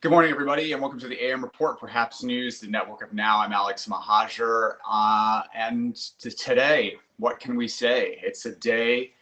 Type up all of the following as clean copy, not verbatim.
Good morning, everybody, and welcome to the AM Report, perhaps news, the network of now. I'm Alex Mahajer, and today, what can we say? It's a day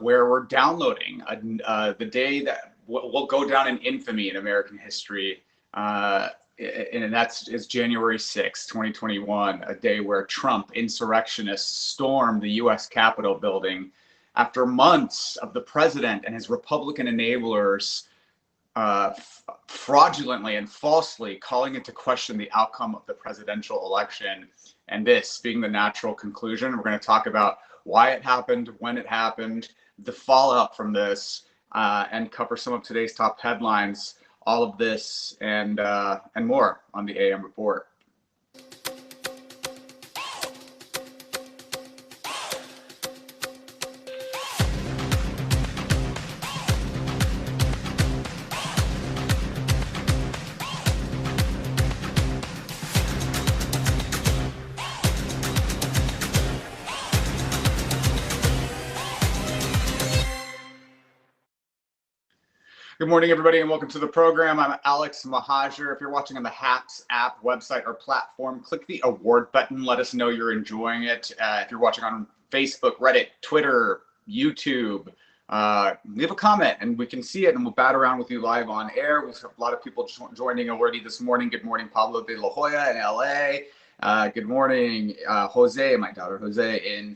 where we're downloading the day that will go down in infamy in American history, and is January 6, 2021, a day where Trump insurrectionists stormed the U.S. Capitol building after months of the president and his Republican enablers fraudulently and falsely calling into question the outcome of the presidential election, and this being the natural conclusion. We're going to talk about why it happened, when it happened, the fallout from this, and cover some of today's top headlines. All of this and more on the AM Report. Good morning, everybody, and welcome to the program. I'm Alex Mahajer. If you're watching on the HAPS app, website, or platform, click the award button. Let us know you're enjoying it. If you're watching on Facebook, Reddit, Twitter, YouTube, leave a comment and we can see it, and we'll bat around with you live on air. We have a lot of people joining already this morning. Good morning, Pablo de la Hoya in LA. Good morning, Jose, my daughter Jose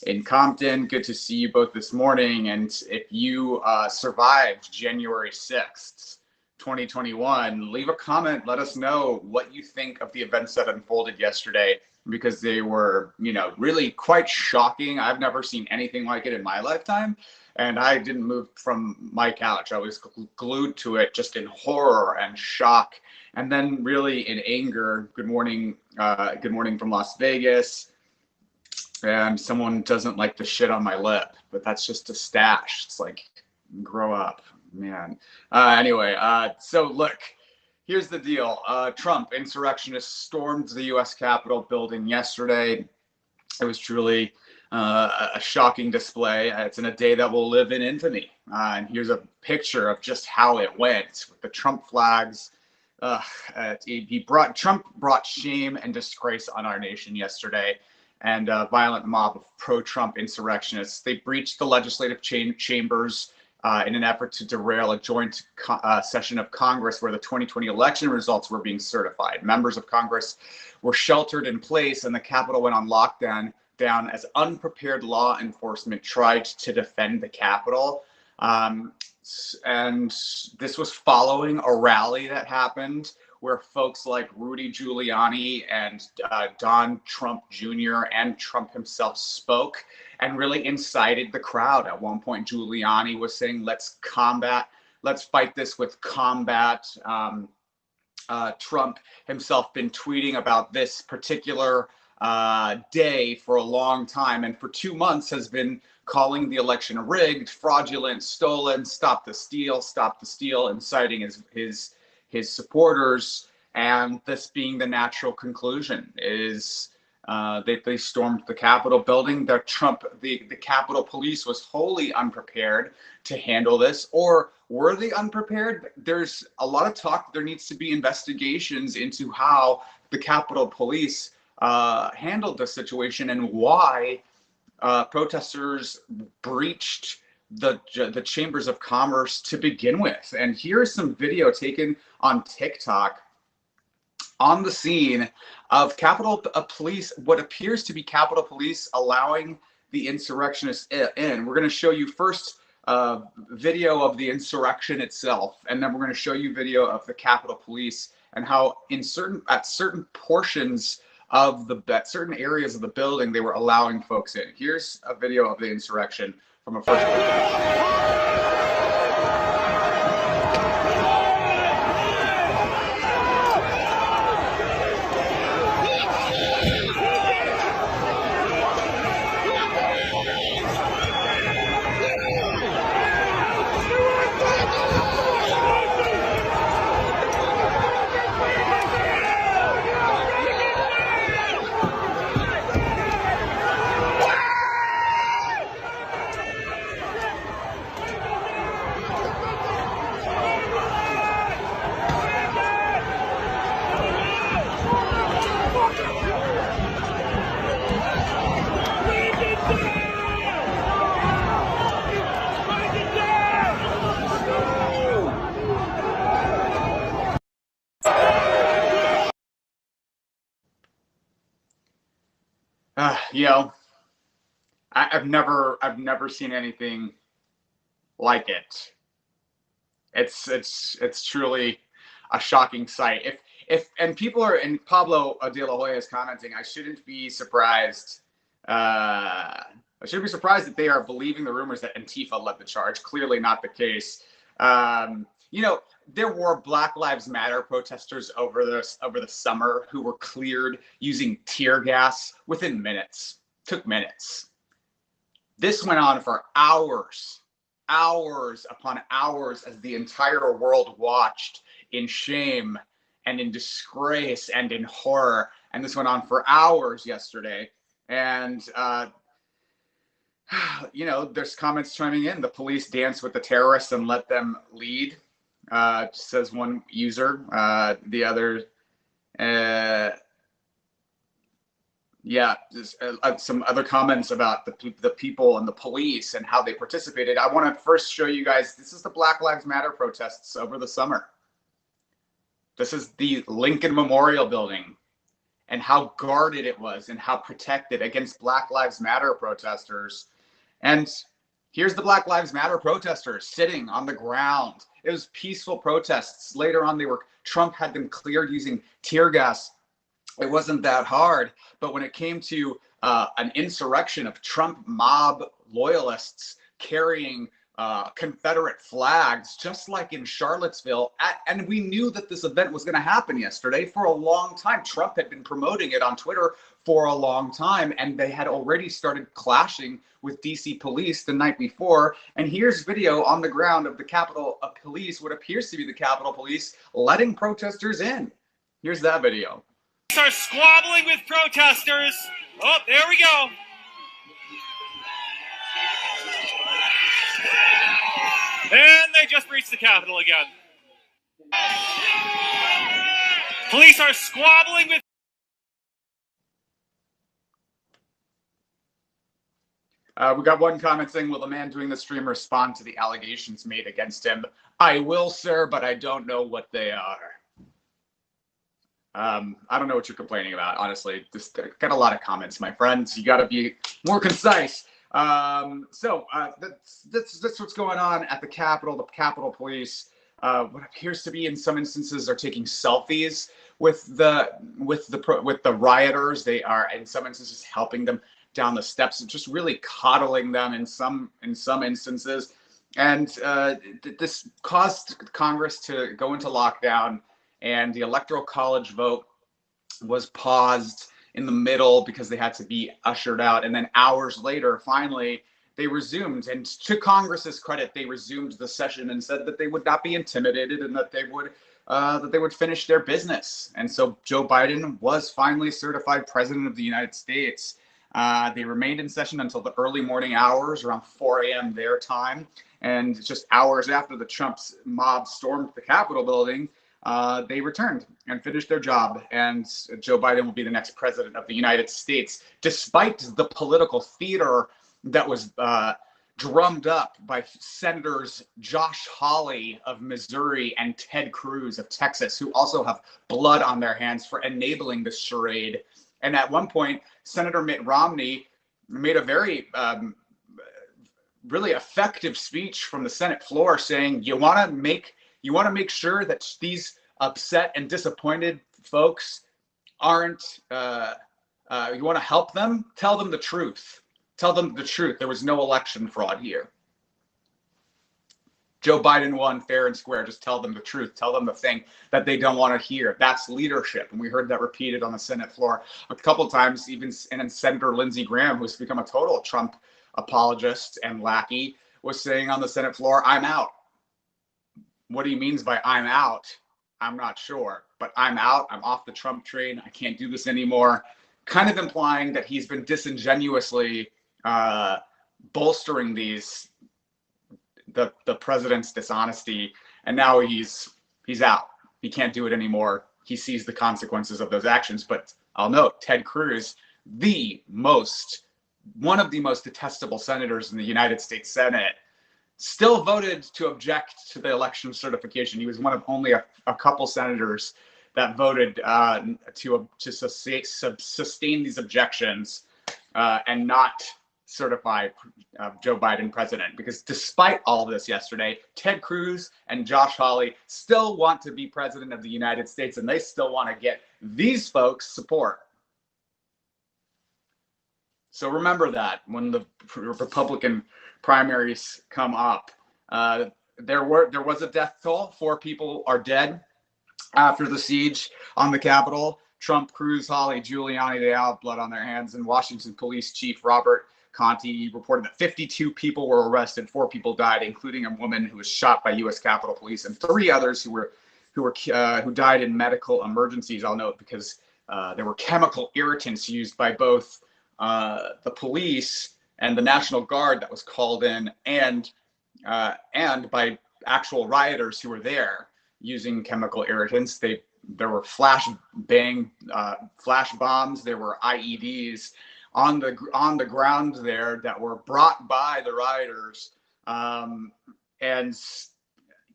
in Compton. Good to see you both this morning. And if you survived January 6th, 2021, leave a comment. Let us know what you think of the events that unfolded yesterday, because they were, really quite shocking. I've never seen anything like it in my lifetime. And I didn't move from my couch. I was glued to it, just in horror and shock. And then really in anger. Good morning from Las Vegas. And someone doesn't like the shit on my lip, but that's just a stash. It's like, grow up, man. Anyway, so look, here's the deal. Trump insurrectionists stormed the U.S. Capitol building yesterday. It was truly a shocking display. It's in a day that will live in infamy. And here's a picture of just how it went with the Trump flags. Trump brought shame and disgrace on our nation yesterday. And a violent mob of pro-Trump insurrectionists. They breached the legislative chambers in an effort to derail a joint session of Congress where the 2020 election results were being certified. Members of Congress were sheltered in place, and the Capitol went on lockdown as unprepared law enforcement tried to defend the Capitol. And this was following a rally that happened where folks like Rudy Giuliani and Don Trump Jr. and Trump himself spoke and really incited the crowd. At one point, Giuliani was saying, let's fight this with combat. Trump himself been tweeting about this particular day for a long time, and for 2 months has been calling the election rigged, fraudulent, stolen, stop the steal, inciting his supporters. And this being the natural conclusion is they stormed the Capitol building. The Capitol Police was wholly unprepared to handle this. Or were they unprepared? There's a lot of talk. There needs to be investigations into how the Capitol Police handled the situation and why protesters breached the chambers of commerce to begin with. And here's some video taken on TikTok on the scene of Capitol Police, what appears to be Capitol Police allowing the insurrectionists in. We're going to show you first video of the insurrection itself, and then we're going to show you video of the Capitol Police and how at certain portions of certain areas of the building they were allowing folks in. Here's a video of the insurrection from a first. You know, I've never seen anything like it. It's truly a shocking sight. If and people are, and Pablo de la Hoya is commenting, I shouldn't be surprised. I shouldn't be surprised that they are believing the rumors that Antifa led the charge. Clearly not the case. You know, there were Black Lives Matter protesters over the summer who were cleared using tear gas within minutes. Took minutes. This went on for hours, hours upon hours, as the entire world watched in shame and in disgrace and in horror. And this went on for hours yesterday. And, you know, there's comments chiming in. The police danced with the terrorists and let them lead, says one user. The other, yeah, some other comments about the people and the police and how they participated. I want to first show you guys, this is the Black Lives Matter protests over the summer. This is the Lincoln Memorial Building and how guarded it was and how protected against Black Lives Matter protesters. And here's the Black Lives Matter protesters sitting on the ground. It was peaceful protests. Later on, Trump had them cleared using tear gas. It wasn't that hard, but when it came to an insurrection of Trump mob loyalists carrying Confederate flags, just like in Charlottesville, and we knew that this event was going to happen yesterday for a long time. Trump had been promoting it on Twitter for a long time, and they had already started clashing with DC police the night before. And here's video on the ground of the Capitol Police, what appears to be the Capitol Police, letting protesters in. Here's that video. Are squabbling with protesters. Oh, there we go. And they just breached the Capitol again. Police are squabbling with... We got one comment saying, will the man doing the stream respond to the allegations made against him? I will, sir, but I don't know what they are. I don't know what you're complaining about, honestly. Just got a lot of comments, my friends. You got to be more concise. That's what's going on at the Capitol. The Capitol Police, what appears to be in some instances, are taking selfies with the rioters. They are in some instances helping them down the steps and just really coddling them in some instances. And this caused Congress to go into lockdown. And the Electoral College vote was paused in the middle because they had to be ushered out. And then hours later, finally, they resumed. And to Congress's credit, they resumed the session and said that they would not be intimidated and that they would finish their business. And so Joe Biden was finally certified president of the United States. They remained in session until the early morning hours, around 4 a.m. their time. And just hours after the Trump's mob stormed the Capitol building, they returned and finished their job, and Joe Biden will be the next president of the United States, despite the political theater that was drummed up by Senators Josh Hawley of Missouri and Ted Cruz of Texas, who also have blood on their hands for enabling this charade. And at one point, Senator Mitt Romney made a very really effective speech from the Senate floor saying, you want to make sure that these upset and disappointed folks aren't, you want to help them, tell them the truth. Tell them the truth. There was no election fraud here. Joe Biden won fair and square. Just tell them the truth. Tell them the thing that they don't want to hear. That's leadership. And we heard that repeated on the Senate floor a couple of times, even, and Senator Lindsey Graham, who's become a total Trump apologist and lackey, was saying on the Senate floor, I'm out. What he means by I'm out, I'm not sure, but I'm out. I'm off the Trump train. I can't do this anymore. Kind of implying that he's been disingenuously bolstering the president's dishonesty, and now he's out. He can't do it anymore. He sees the consequences of those actions. But I'll note, Ted Cruz, one of the most detestable senators in the United States Senate, still voted to object to the election certification. He was one of only a couple senators that voted to sustain these objections. and not certify Joe Biden president. Because despite all of this yesterday, Ted Cruz and Josh Hawley still want to be president of the United States, and they still want to get these folks support. So remember that when the Republican primaries come up. There was a death toll. 4 people are dead after the siege on the Capitol. Trump, Cruz, Hawley, Giuliani, they all have blood on their hands. And Washington Police Chief Robert Conti reported that 52 people were arrested, 4 people died, including a woman who was shot by U.S. Capitol Police, and 3 others who died in medical emergencies. I'll note because there were chemical irritants used by both the police and the National Guard that was called in, and by actual rioters who were there using chemical irritants. There were flash bombs, there were IEDs on the ground there that were brought by the rioters. And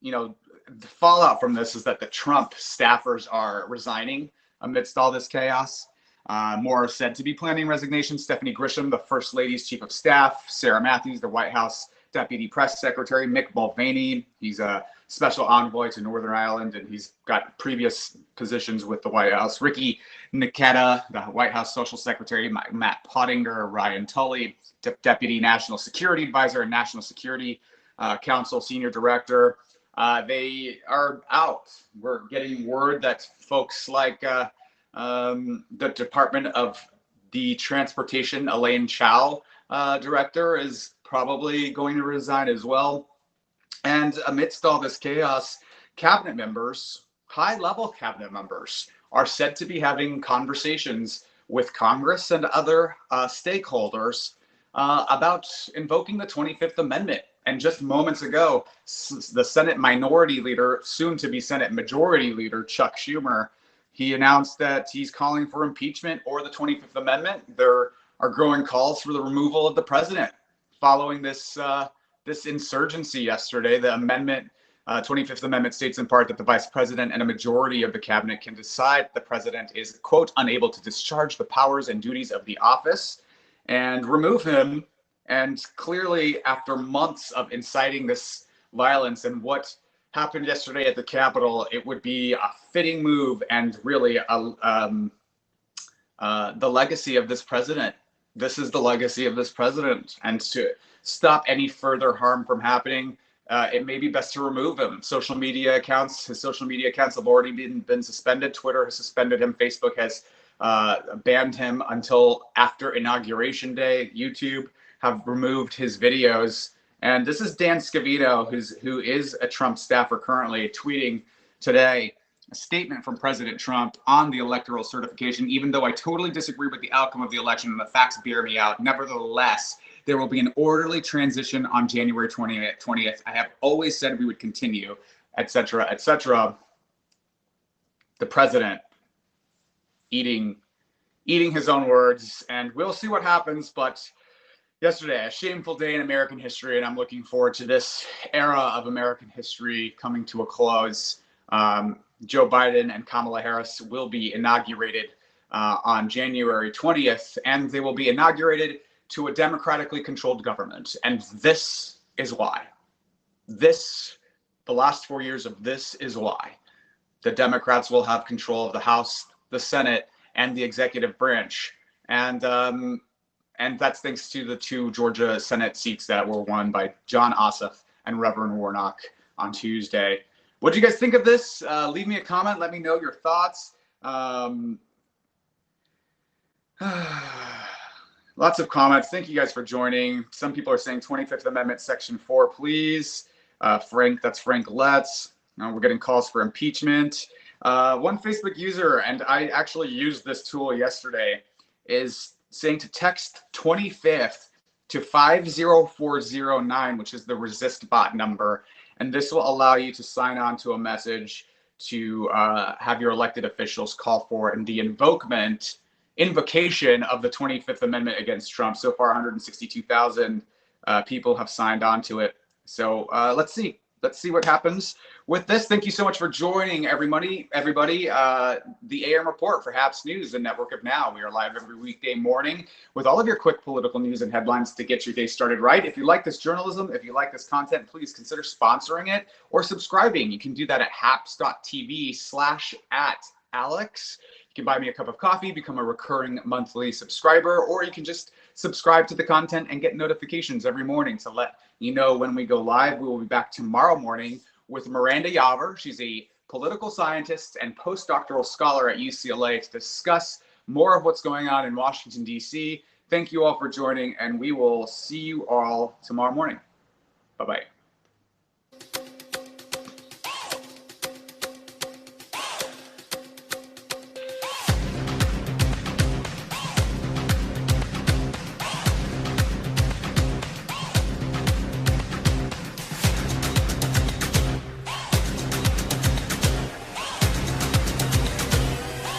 you know, the fallout from this is that the Trump staffers are resigning amidst all this chaos. More are said to be planning resignations. Stephanie Grisham, the First Lady's Chief of Staff, Sarah Matthews, the White House Deputy Press Secretary, Mick Mulvaney, he's a special envoy to Northern Ireland, and he's got previous positions with the White House. Ricky Niketa, the White House Social Secretary, Matt Pottinger, Ryan Tully, Deputy National Security Advisor and National Security Council Senior Director. They are out. We're getting word that folks like the Department of the Transportation, Elaine Chao, director, is probably going to resign as well. And amidst all this chaos, cabinet members, high-level cabinet members, are said to be having conversations with Congress and other stakeholders about invoking the 25th Amendment. And just moments ago, the Senate Minority Leader, soon to be Senate Majority Leader, Chuck Schumer, he announced that he's calling for impeachment or the 25th Amendment. There are growing calls for the removal of the president following this insurgency yesterday. The amendment, 25th Amendment, states in part that the vice president and a majority of the cabinet can decide the president is, quote, unable to discharge the powers and duties of the office and remove him. And clearly, after months of inciting this violence and what happened yesterday at the Capitol, it would be a fitting move and really the legacy of this president. This is the legacy of this president. And to stop any further harm from happening, it may be best to remove him. His social media accounts have already been suspended. Twitter has suspended him. Facebook has banned him until after Inauguration Day. YouTube have removed his videos. And this is Dan Scavino, who is a Trump staffer currently, tweeting today a statement from President Trump on the electoral certification. Even though I totally disagree with the outcome of the election and the facts bear me out, nevertheless, there will be an orderly transition on January 20th. I have always said we would continue, etc., etc. The president eating his own words, and we'll see what happens. But yesterday, a shameful day in American history, and I'm looking forward to this era of American history coming to a close. Joe Biden and Kamala Harris will be inaugurated on January 20th, and they will be inaugurated to a democratically controlled government. And this is why. The last 4 years of this is why. The Democrats will have control of the House, the Senate, and the executive branch. And that's thanks to the 2 Georgia Senate seats that were won by John Ossoff and Reverend Warnock on Tuesday. What do you guys think of this? Leave me a comment. Let me know your thoughts. Lots of comments. Thank you guys for joining. Some people are saying 25th Amendment, Section 4, please. Frank, that's Frank Letts. We're getting calls for impeachment. One Facebook user, and I actually used this tool yesterday, is saying to text 25th to 50409, which is the resist bot number. And this will allow you to sign on to a message to have your elected officials call for and the invocation of the 25th Amendment against Trump. So far, 162,000 people have signed on to it. So let's see. let's see what happens with this. Thank you so much for joining everybody. The AM Report for HAPS News, the network of now. We are live every weekday morning with all of your quick political news and headlines to get your day started right. If you like this journalism, if you like this content, please consider sponsoring it or subscribing. You can do that at haps.tv/@Alex. You can buy me a cup of coffee, become a recurring monthly subscriber, or you can just subscribe to the content and get notifications every morning to let you know when we go live. We will be back tomorrow morning with Miranda Yaver. She's a political scientist and postdoctoral scholar at UCLA to discuss more of what's going on in Washington, D.C. Thank you all for joining, and we will see you all tomorrow morning. Bye-bye.